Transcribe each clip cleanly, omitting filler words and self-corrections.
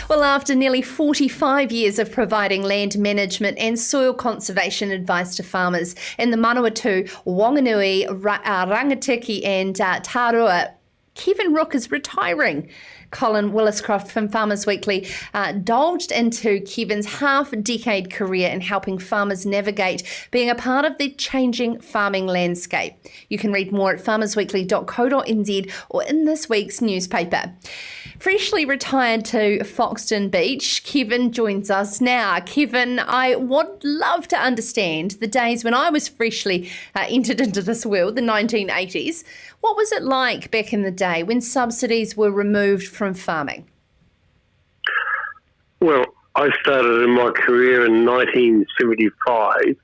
Well, after nearly 45 years of providing land management and soil conservation advice to farmers in the Manawatū, Whanganui, Rangitikei and Tararua, Kevin Rooke is retiring. Colin Williscroft from Farmers Weekly divulged into Kevin's half-decade career in helping farmers navigate being a part of the changing farming landscape. You can read more at farmersweekly.co.nz or in this week's newspaper. Freshly retired to Foxton Beach, Kevin joins us now. Kevin, I would love to understand the days when I was freshly entered into this world, the 1980s. What was it like back in the day when subsidies were removed from farming? Well, I started in my career in 1975,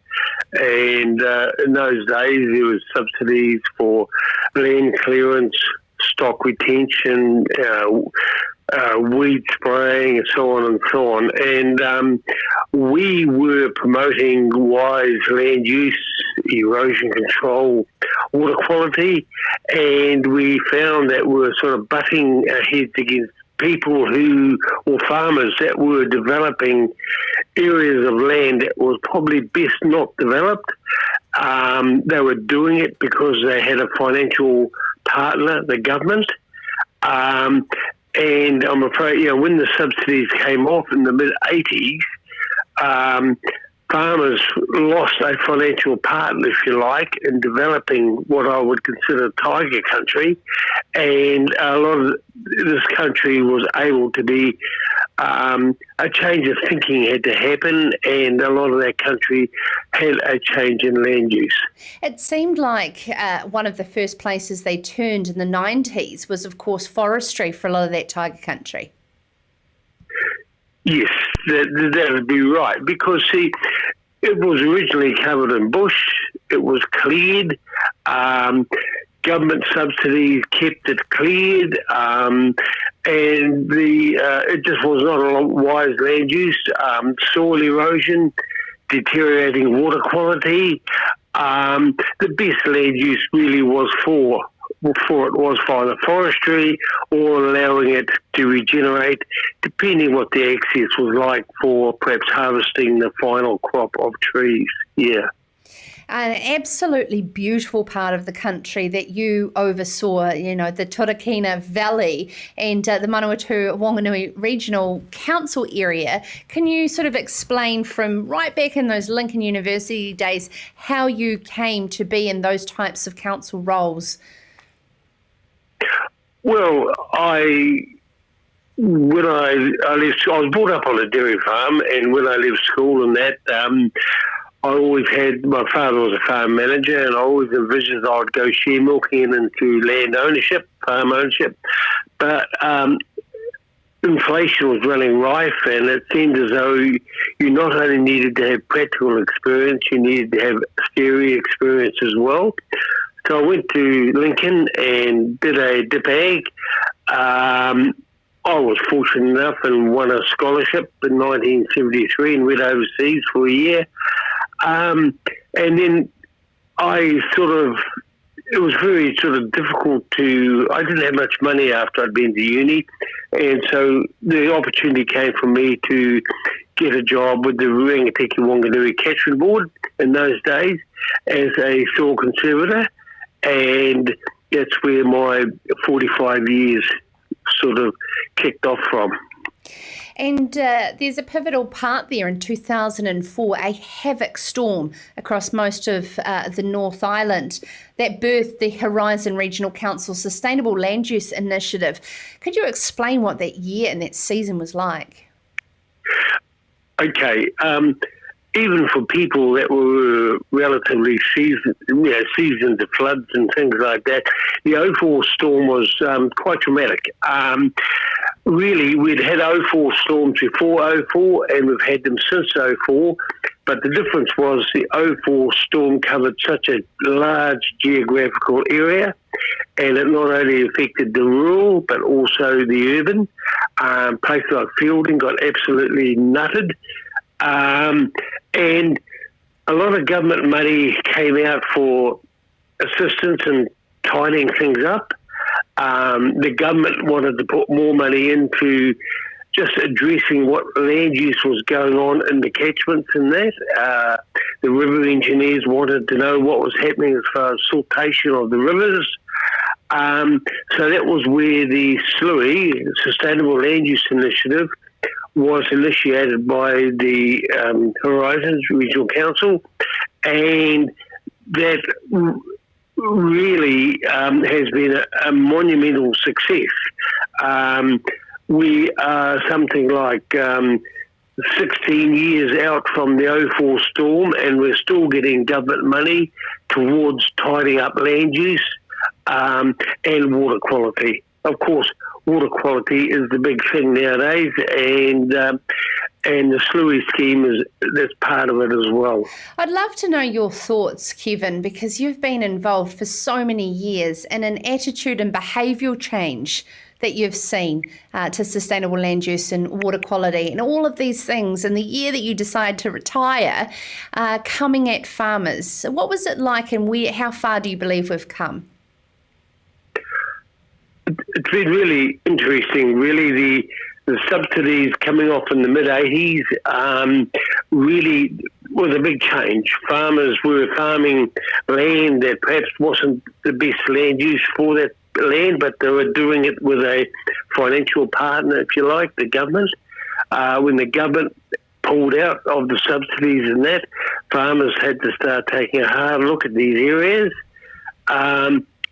and in those days there was subsidies for land clearance, stock retention, weed spraying, and so on and so on. And we were promoting wise land use, erosion control, water quality, and we found that we were sort of butting our heads against people or farmers that were developing areas of land that was probably best not developed. They were doing it because they had a financial partner, the government. And I'm afraid, when the subsidies came off in the mid-80s, farmers lost a financial partner, if you like, in developing what I would consider tiger country. And a lot of this country was able to be, a change of thinking had to happen, and a lot of that country had a change in land use. It seemed like one of the first places they turned in the 90s was, of course, forestry for a lot of that tiger country. Yes, that would be right, because, see, it was originally covered in bush, it was cleared, government subsidies kept it cleared, and it just was not a wise land use, soil erosion, deteriorating water quality. The best land use really was for either forestry or allowing it to regenerate, depending what the access was like for perhaps harvesting the final crop of trees. Yeah. An absolutely beautiful part of the country that you oversaw, the Turakina Valley and the Manawatū Whanganui Regional Council area. Can you sort of explain from right back in those Lincoln University days how you came to be in those types of council roles? Well, when I left, I was brought up on a dairy farm, and when I left school and that, I always had, my father was a farm manager, and I always envisioned I would go share milking into land ownership, farm ownership. But inflation was running rife, and it seemed as though you not only needed to have practical experience, you needed to have theory experience as well. So I went to Lincoln and did a dip ag. I was fortunate enough and won a scholarship in 1973 and went overseas for a year. And then it was very sort of difficult I didn't have much money after I'd been to uni. And so the opportunity came for me to get a job with the Rangitikei Whanganui Catchment Board in those days as a soil conservator. And that's where my 45 years sort of kicked off from. And there's a pivotal part there in 2004, a havoc storm across most of the North Island that birthed the Horizon Regional Council Sustainable Land Use Initiative. Could you explain what that year and that season was like? Okay. Even for people that were relatively seasoned to floods and things like that, the 04 storm was quite traumatic. Really, we'd had 04 storms before 04, and we've had them since 04, but the difference was the 04 storm covered such a large geographical area, and it not only affected the rural, but also the urban. Places like Fielding got absolutely nutted. And a lot of government money came out for assistance in tidying things up. The government wanted to put more money into just addressing what land use was going on in the catchments and that. The river engineers wanted to know what was happening as far as siltation of the rivers. So that was where the SLUI, Sustainable Land Use Initiative, was initiated by the Horizons Regional Council, and that really has been a monumental success. We are something like 16 years out from the 04 storm, and we're still getting government money towards tidying up land use and water quality. Of course, water quality is the big thing nowadays, and the SLUI scheme that's part of it as well. I'd love to know your thoughts, Kevin, because you've been involved for so many years in an attitude and behavioural change that you've seen to sustainable land use and water quality and all of these things in the year that you decide to retire, coming at farmers. What was it like, and how far do you believe we've come? It's been really interesting. Really, the subsidies coming off in the mid-80s really was a big change. Farmers were farming land that perhaps wasn't the best land use for that land, but they were doing it with a financial partner, if you like, the government. When the government pulled out of the subsidies and that, farmers had to start taking a hard look at these areas.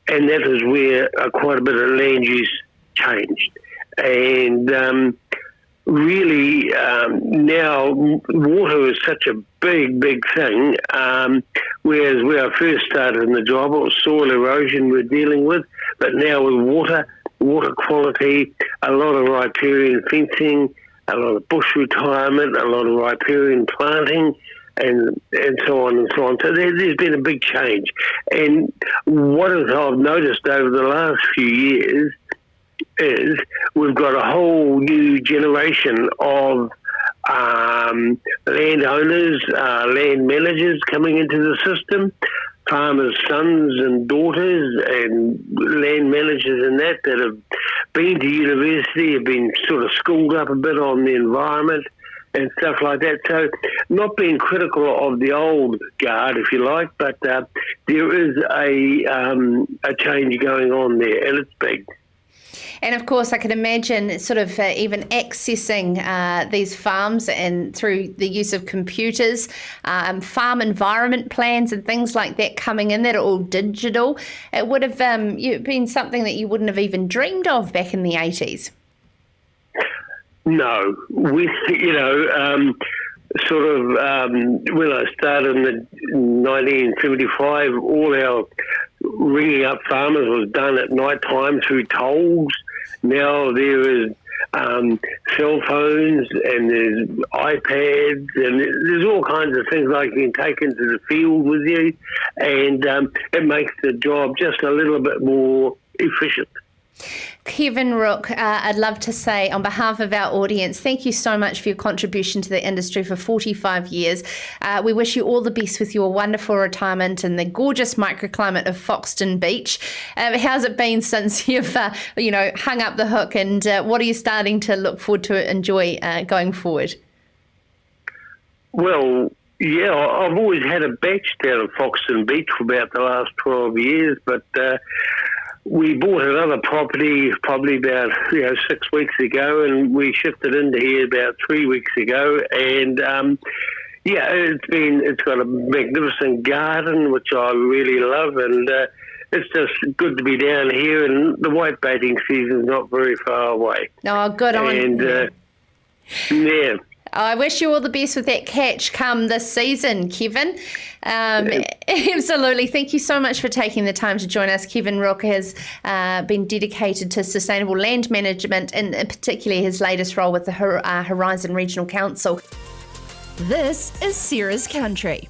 And that is where quite a bit of land use changed. And really now water is such a big thing, whereas when I first started in the job, it was soil erosion we're dealing with, but now with water quality, a lot of riparian fencing, a lot of bush retirement, a lot of riparian planting, and so on and so on. So there's been a big change. And what I've noticed over the last few years is we've got a whole new generation of landowners, land managers coming into the system, farmers' sons and daughters and land managers and that have been to university, have been sort of schooled up a bit on the environment and stuff like that. So not being critical of the old guard, if you like, but there is a change going on there, and it's big. And of course, I can imagine sort of even accessing these farms and through the use of computers, farm environment plans and things like that coming in that are all digital. It would have been something that you wouldn't have even dreamed of back in the 80s. No, with, sort of when I started in 1975, all our ringing up farmers was done at night time through tolls. Now there is cell phones and there's iPads and there's all kinds of things like you can take into the field with you, and it makes the job just a little bit more efficient. Kevin Rooke, I'd love to say on behalf of our audience, thank you so much for your contribution to the industry for 45 years. We wish you all the best with your wonderful retirement in the gorgeous microclimate of Foxton Beach. How's it been since you've hung up the hook, and what are you starting to look forward to enjoy going forward? Well, yeah, I've always had a batch down at Foxton Beach for about the last 12 years, but we bought another property probably about 6 weeks ago, and we shifted into here about 3 weeks ago. And it's got a magnificent garden which I really love, and it's just good to be down here. And the whitebaiting season's not very far away. Oh, good on. And yeah. I wish you all the best with that catch come this season, Kevin. Absolutely. Thank you so much for taking the time to join us. Kevin Rooke has been dedicated to sustainable land management, and particularly his latest role with the Horizon Regional Council. This is Sarah's Country.